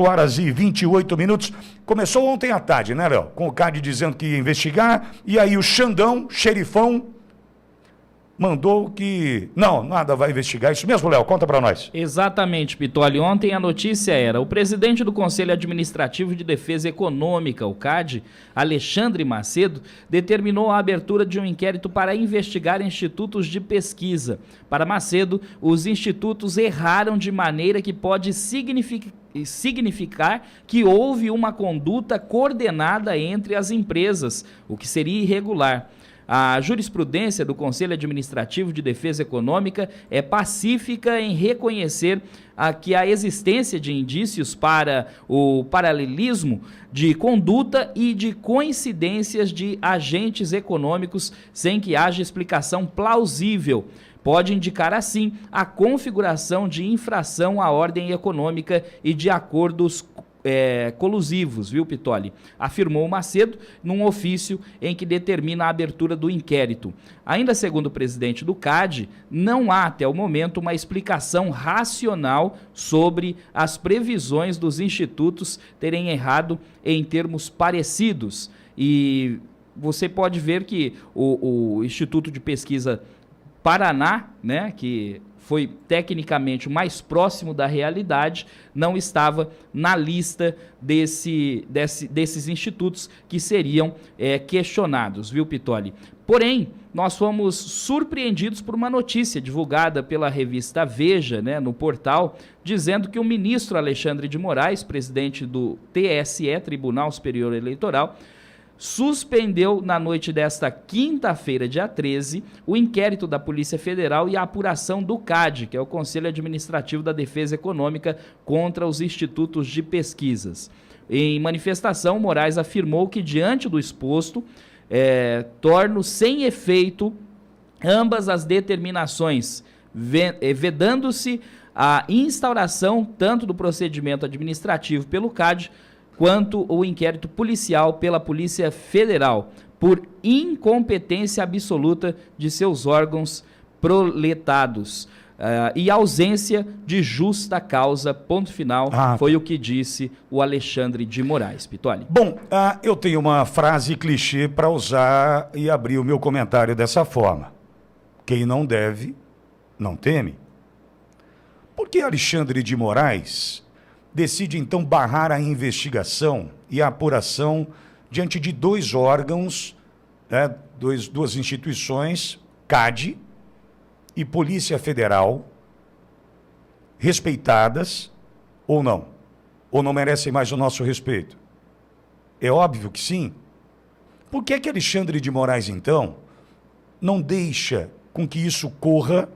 8h28. Começou ontem à tarde, né, Léo? Com o CAD dizendo que ia investigar, e aí o Xandão, xerifão, mandou que... Não, nada vai investigar. Isso mesmo, Léo? Conta para nós. Exatamente, Pitoli. Ontem a notícia era: o presidente do Conselho Administrativo de Defesa Econômica, o CAD, Alexandre Macedo, determinou a abertura de um inquérito para investigar institutos de pesquisa. Para Macedo, os institutos erraram de maneira que pode significar que houve uma conduta coordenada entre as empresas, o que seria irregular. A jurisprudência do Conselho Administrativo de Defesa Econômica é pacífica em reconhecer que a existência de indícios para o paralelismo de conduta e de coincidências de agentes econômicos sem que haja explicação plausível. Pode indicar, assim, a configuração de infração à ordem econômica e de acordos colusivos, viu, Pitoli? Afirmou Macedo num ofício em que determina a abertura do inquérito. Ainda segundo o presidente do CAD, não há até o momento uma explicação racional sobre as previsões dos institutos terem errado em termos parecidos. E você pode ver que o Instituto de Pesquisa Paraná, né, que foi tecnicamente o mais próximo da realidade, não estava na lista desses institutos que seriam questionados, viu, Pitoli? Porém, nós fomos surpreendidos por uma notícia divulgada pela revista Veja, né, no portal, dizendo que o ministro Alexandre de Moraes, presidente do TSE, Tribunal Superior Eleitoral, suspendeu na noite desta quinta-feira, dia 13, o inquérito da Polícia Federal e a apuração do CAD, que é o Conselho Administrativo da Defesa Econômica, contra os institutos de pesquisas. Em manifestação, Moraes afirmou que, diante do exposto, torna sem efeito ambas as determinações, vedando-se a instauração tanto do procedimento administrativo pelo CAD, quanto o inquérito policial pela Polícia Federal, por incompetência absoluta de seus órgãos proletados e ausência de justa causa, ponto final, foi o que disse o Alexandre de Moraes. Pitoli. Bom, eu tenho uma frase clichê para usar e abrir o meu comentário dessa forma. Quem não deve, não teme. Por que Alexandre de Moraes decide, então, barrar a investigação e a apuração diante de dois órgãos, né, duas instituições, CAD e Polícia Federal, respeitadas ou não? Ou não merecem mais o nosso respeito? É óbvio que sim. Por que Alexandre de Moraes, então, não deixa com que isso corra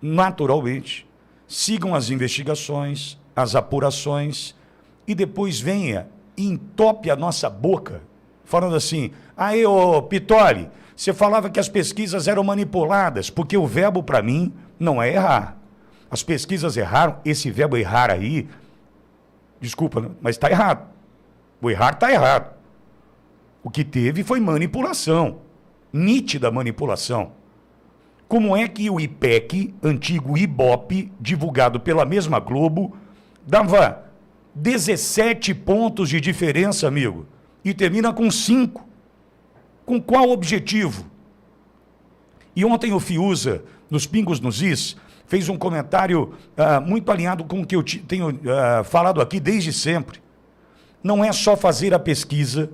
naturalmente? Sigam as investigações, as apurações, e depois venha e entope a nossa boca, falando assim: aí, ô Pitoli, você falava que as pesquisas eram manipuladas, porque o verbo para mim não é errar. As pesquisas erraram, esse verbo errar aí, desculpa, mas está errado. O errar está errado. O que teve foi manipulação, nítida manipulação. Como é que o IPEC, antigo IBOP, divulgado pela mesma Globo, dava 17 pontos de diferença, amigo, e termina com 5? Com qual objetivo? E ontem o Fiuza, nos Pingos nos Is, fez um comentário muito alinhado com o que eu tenho falado aqui desde sempre. Não é só fazer a pesquisa,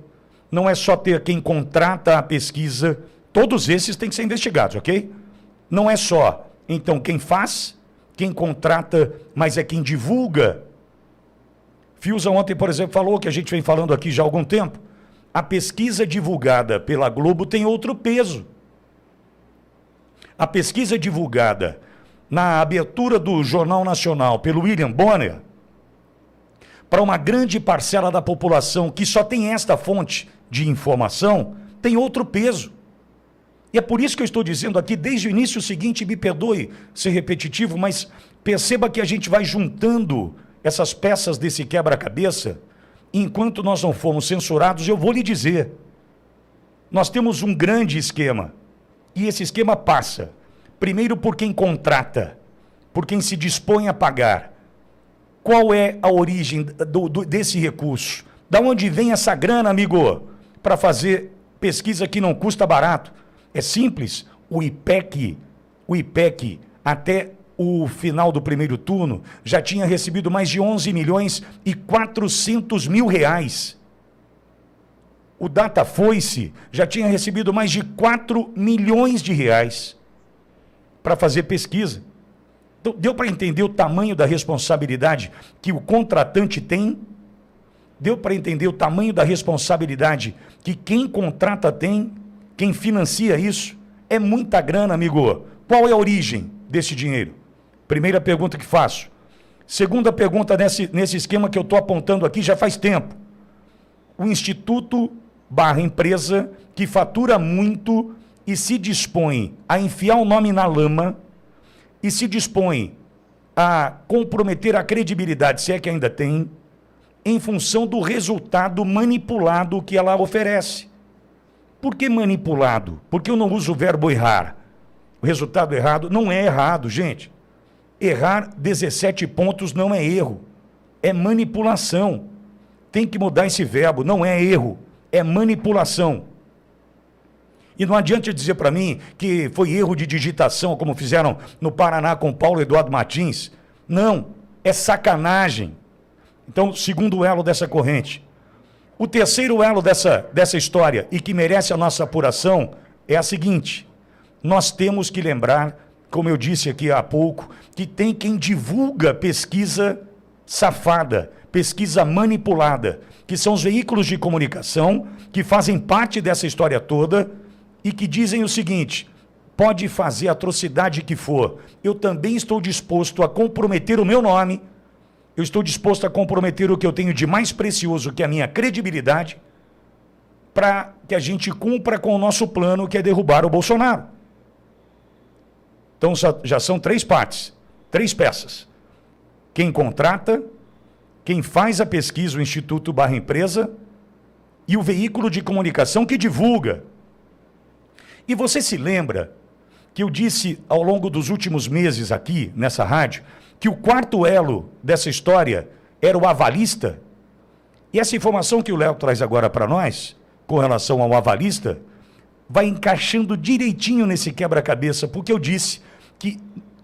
não é só ter quem contrata a pesquisa, todos esses têm que ser investigados, ok? Não é só, então, quem faz, quem contrata, mas é quem divulga. Fiuza ontem, por exemplo, falou, que a gente vem falando aqui já há algum tempo, a pesquisa divulgada pela Globo tem outro peso. A pesquisa divulgada na abertura do Jornal Nacional pelo William Bonner, para uma grande parcela da população que só tem esta fonte de informação, tem outro peso. E é por isso que eu estou dizendo aqui desde o início o seguinte, me perdoe ser repetitivo, mas perceba que a gente vai juntando essas peças desse quebra-cabeça. Enquanto nós não formos censurados, eu vou lhe dizer, nós temos um grande esquema, e esse esquema passa, primeiro, por quem contrata, por quem se dispõe a pagar, Qual é a origem desse recurso? Da onde vem essa grana, amigo, para fazer pesquisa que não custa barato? É simples. O IPEC, até o final do primeiro turno, já tinha recebido mais de 11 milhões e 400 mil reais. O Datafoice já tinha recebido mais de 4 milhões de reais para fazer pesquisa. Então, deu para entender o tamanho da responsabilidade que o contratante tem? Deu para entender o tamanho da responsabilidade que quem contrata tem? Quem financia isso? É muita grana, amigo. Qual é a origem desse dinheiro? Primeira pergunta que faço. Segunda pergunta nesse esquema que eu estou apontando aqui já faz tempo. O Instituto/empresa que fatura muito e se dispõe a enfiar o nome na lama e se dispõe a comprometer a credibilidade, se é que ainda tem, em função do resultado manipulado que ela oferece. Por que manipulado? Porque eu não uso o verbo errar. O resultado errado não é errado, gente. Errar 17 pontos não é erro, é manipulação. Tem que mudar esse verbo, não é erro, é manipulação. E não adianta dizer para mim que foi erro de digitação, como fizeram no Paraná com Paulo Eduardo Martins. Não, é sacanagem. Então, segundo elo dessa corrente. O terceiro elo dessa história, e que merece a nossa apuração, é a seguinte. Nós temos que lembrar, como eu disse aqui há pouco, que tem quem divulga pesquisa safada, pesquisa manipulada, que são os veículos de comunicação que fazem parte dessa história toda e que dizem o seguinte: pode fazer a atrocidade que for, eu também estou disposto a comprometer o meu nome, eu estou disposto a comprometer o que eu tenho de mais precioso, que é a minha credibilidade, para que a gente cumpra com o nosso plano, que é derrubar o Bolsonaro. Então já são 3 partes, 3 peças. Quem contrata, quem faz a pesquisa, o Instituto/empresa, e o veículo de comunicação que divulga. E você se lembra que eu disse ao longo dos últimos meses aqui, nessa rádio, que o quarto elo dessa história era o avalista? E essa informação que o Léo traz agora para nós, com relação ao avalista, vai encaixando direitinho nesse quebra-cabeça, porque eu disse que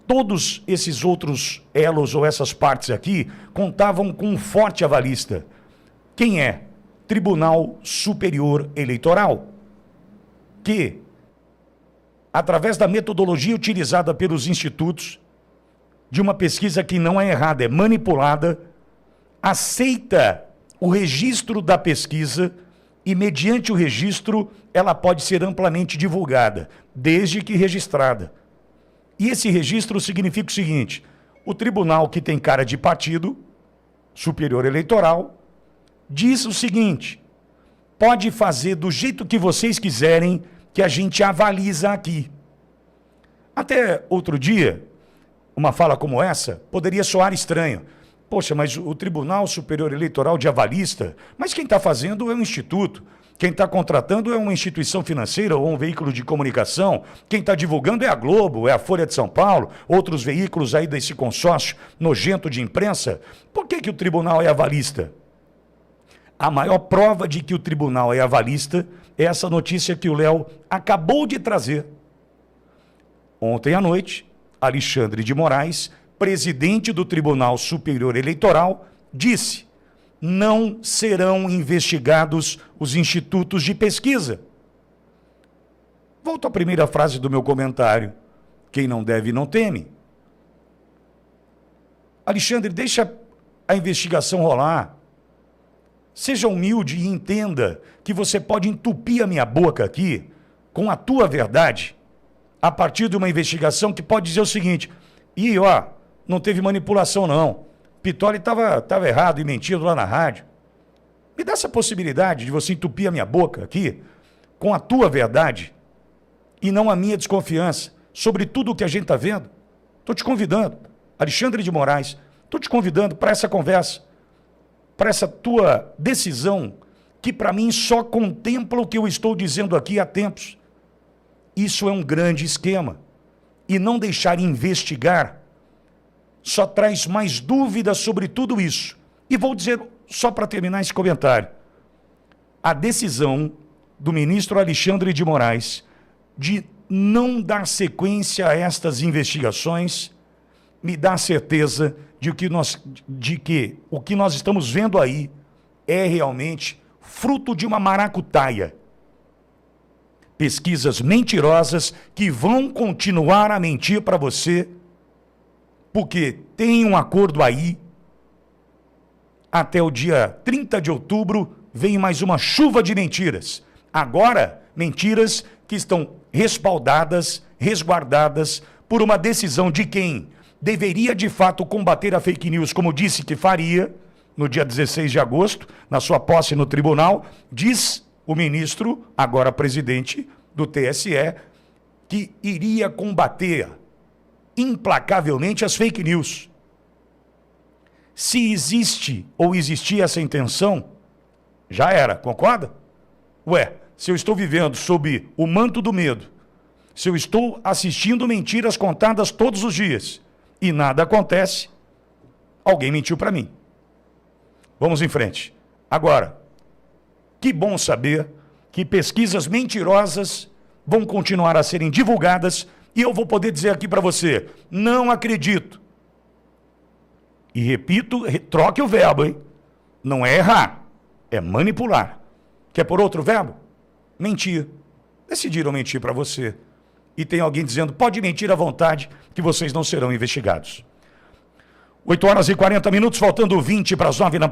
todos esses outros elos ou essas partes aqui contavam com um forte avalista. Quem é? Tribunal Superior Eleitoral, que, através da metodologia utilizada pelos institutos, de uma pesquisa que não é errada, é manipulada, aceita o registro da pesquisa e, mediante o registro, ela pode ser amplamente divulgada, desde que registrada. E esse registro significa o seguinte: o tribunal, que tem cara de partido, Superior Eleitoral, diz o seguinte: pode fazer do jeito que vocês quiserem, que a gente avaliza aqui. Até outro dia, uma fala como essa poderia soar estranho. Poxa, mas o Tribunal Superior Eleitoral de avalista, mas quem está fazendo é um instituto, quem está contratando é uma instituição financeira ou um veículo de comunicação, quem está divulgando é a Globo, é a Folha de São Paulo, outros veículos aí desse consórcio nojento de imprensa. Por que o tribunal é avalista? A maior prova de que o tribunal é avalista é essa notícia que o Léo acabou de trazer. Ontem à noite, Alexandre de Moraes, presidente do Tribunal Superior Eleitoral, disse: não serão investigados os institutos de pesquisa. Volto à primeira frase do meu comentário: quem não deve, não teme. Alexandre, deixa a investigação rolar. Seja humilde e entenda que você pode entupir a minha boca aqui com a tua verdade, a partir de uma investigação que pode dizer o seguinte: não teve manipulação não, Pittoli estava errado e mentindo lá na rádio. Me dá essa possibilidade de você entupir a minha boca aqui com a tua verdade e não a minha desconfiança sobre tudo o que a gente está vendo. Estou te convidando, Alexandre de Moraes, estou te convidando para essa conversa, para essa tua decisão, que para mim só contempla o que eu estou dizendo aqui há tempos. Isso é um grande esquema. E não deixar investigar só traz mais dúvidas sobre tudo isso. E vou dizer, só para terminar esse comentário, a decisão do ministro Alexandre de Moraes de não dar sequência a estas investigações me dá a certeza de que o que nós estamos vendo aí é realmente fruto de uma maracutaia. Pesquisas mentirosas que vão continuar a mentir para você, porque tem um acordo aí. Até o dia 30 de outubro vem mais uma chuva de mentiras. Agora, mentiras que estão respaldadas, resguardadas por uma decisão de quem deveria de fato combater a fake news, como disse que faria no dia 16 de agosto, na sua posse no tribunal, diz o ministro, agora presidente do TSE, que iria combater implacavelmente as fake news. Se existe ou existia essa intenção, já era, concorda? Ué, se eu estou vivendo sob o manto do medo, se eu estou assistindo mentiras contadas todos os dias e nada acontece, alguém mentiu para mim. Vamos em frente. Agora, que bom saber que pesquisas mentirosas vão continuar a serem divulgadas e eu vou poder dizer aqui para você, não acredito. E repito, troque o verbo, hein? Não é errar, é manipular. Quer por outro verbo? Mentir. Decidiram mentir para você. E tem alguém dizendo, pode mentir à vontade, que vocês não serão investigados. 8 horas e 40 minutos, faltando 20 para as 9 da